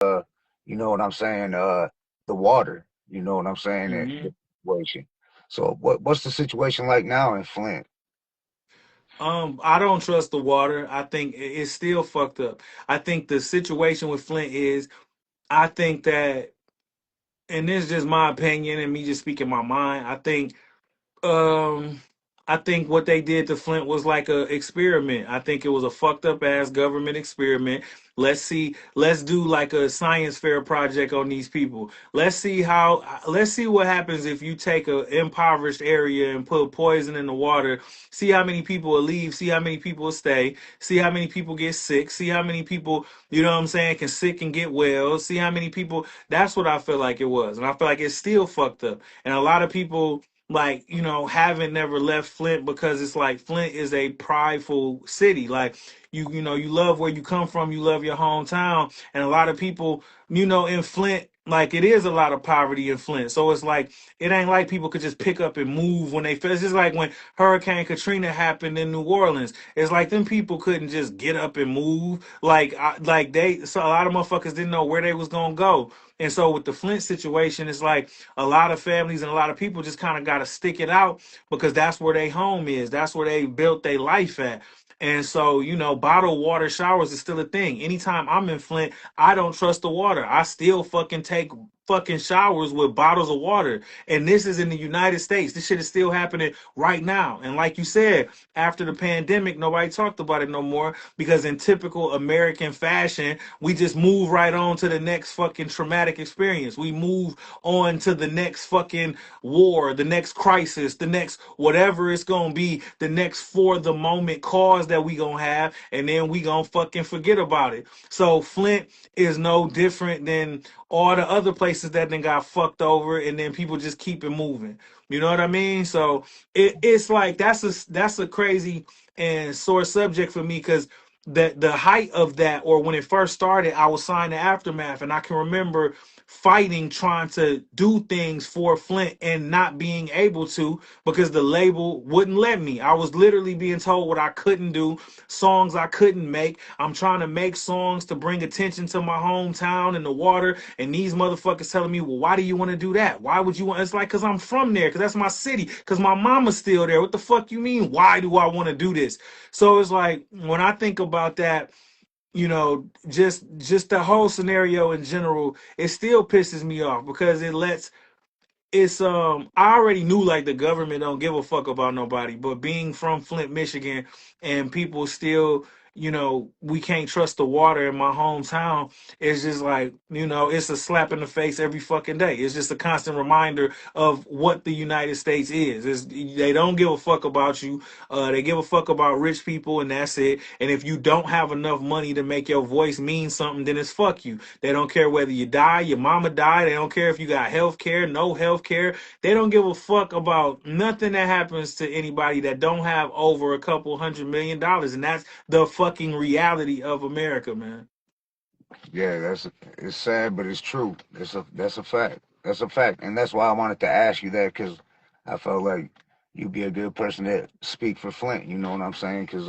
you know what I'm saying, the water, you know what I'm saying, the Hmm. situation. So what's the situation like now in Flint? I don't trust the water. I think it's still fucked up. I think the situation with Flint is, I think that, and this is just my opinion and me just speaking my mind. Um, I think what they did to Flint was like a experiment. I think it was a fucked up ass government experiment. Let's do like a science fair project on these people. Let's see what happens if you take a impoverished area and put poison in the water. See how many people will leave, see how many people will stay, see how many people get sick, see how many people, you know what I'm saying, can sick and get well, see how many people. That's what I feel like it was. And I feel like it's still fucked up. And a lot of people, like, haven't never left Flint because it's like Flint is a prideful city. Like, you love where you come from, you love your hometown, and a lot of people, in Flint, like, it is a lot of poverty in Flint. So it's like, it ain't like people could just pick up and move when they feel. It's just like when Hurricane Katrina happened in New Orleans. It's like them people couldn't just get up and move. So a lot of motherfuckers didn't know where they was gonna go. And so with the Flint situation, it's like a lot of families and a lot of people just kind of got to stick it out because that's where their home is. That's where they built their life at. And so, bottled water showers is still a thing. Anytime I'm in Flint, I don't trust the water. I still fucking take fucking showers with bottles of water. And this is in the United States. This shit is still happening right now. And like you said, after the pandemic, nobody talked about it no more because in typical American fashion, we just move right on to the next fucking traumatic experience. We move on to the next fucking war, the next crisis, the next whatever it's gonna be, the next for the moment cause that we gonna have, and then we gonna fucking forget about it. So Flint is no different than all the other places that then got fucked over, and then people just keep it moving. You know what I mean? So it's like that's a crazy and sore subject for me because the height of that, or when it first started, I was signed to Aftermath, and I can remember fighting, trying to do things for Flint and not being able to because the label wouldn't let me. I was literally being told what I couldn't do, songs I couldn't make. I'm trying to make songs to bring attention to my hometown and the water, and these motherfuckers telling me, well, why do you want to do that? Why would you want? It's like, because I'm from there, because that's my city, because my mama's still there. What the fuck you mean? Why do I want to do this? So it's like when I think about that, just the whole scenario in general, it still pisses me off because I already knew like the government don't give a fuck about nobody, but being from Flint, Michigan, and people still, we can't trust the water in my hometown. It's just like, it's a slap in the face every fucking day. It's just a constant reminder of what the United States they don't give a fuck about you. They give a fuck about rich people, and that's it. And if you don't have enough money to make your voice mean something, then it's fuck you. They don't care whether you die, your mama died. They don't care if you got health care, no health care. They don't give a fuck about nothing that happens to anybody that don't have over a couple $100 million. And that's the fucking reality of America, man. Yeah, it's sad, but it's true. That's a fact. That's a fact, and that's why I wanted to ask you that because I felt like you'd be a good person to speak for Flint. You know what I'm saying? Because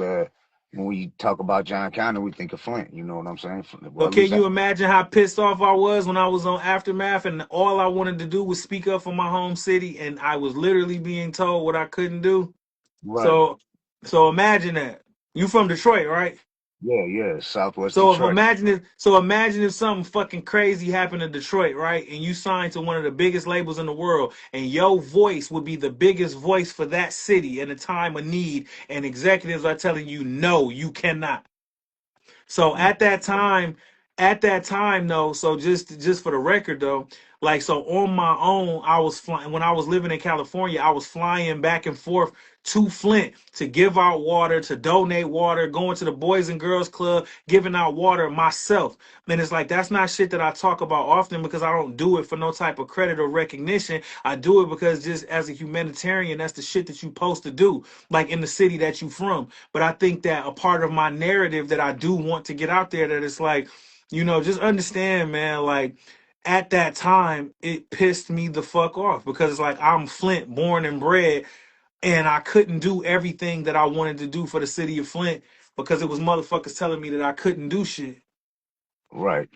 when we talk about John County, we think of Flint. You know what I'm saying? Well, So at least can I, you imagine how pissed off I was when I was on Aftermath and all I wanted to do was speak up for my home city and I was literally being told what I couldn't do? right. So so imagine that. You from Detroit, right? Yeah, yeah. Southwest Detroit. Imagine if something fucking crazy happened in Detroit, right? And you signed to one of the biggest labels in the world, and your voice would be the biggest voice for that city in a time of need, and executives are telling you no, you cannot. So Mm. at that time though, so just for the record though, like so on my own, I was flying when I was living in California, I was flying back and forth to Flint to give out water, to donate water, going to the Boys and Girls Club, giving out water myself. And it's like that's not shit that I talk about often because I don't do it for no type of credit or recognition. I do it because just as a humanitarian, that's the shit that you supposed to do, like in the city that you from. But I think that a part of my narrative that I do want to get out there that it's like, just understand, man, like at that time, it pissed me the fuck off because it's like I'm Flint, born and bred, and I couldn't do everything that I wanted to do for the city of Flint because it was motherfuckers telling me that I couldn't do shit. Right.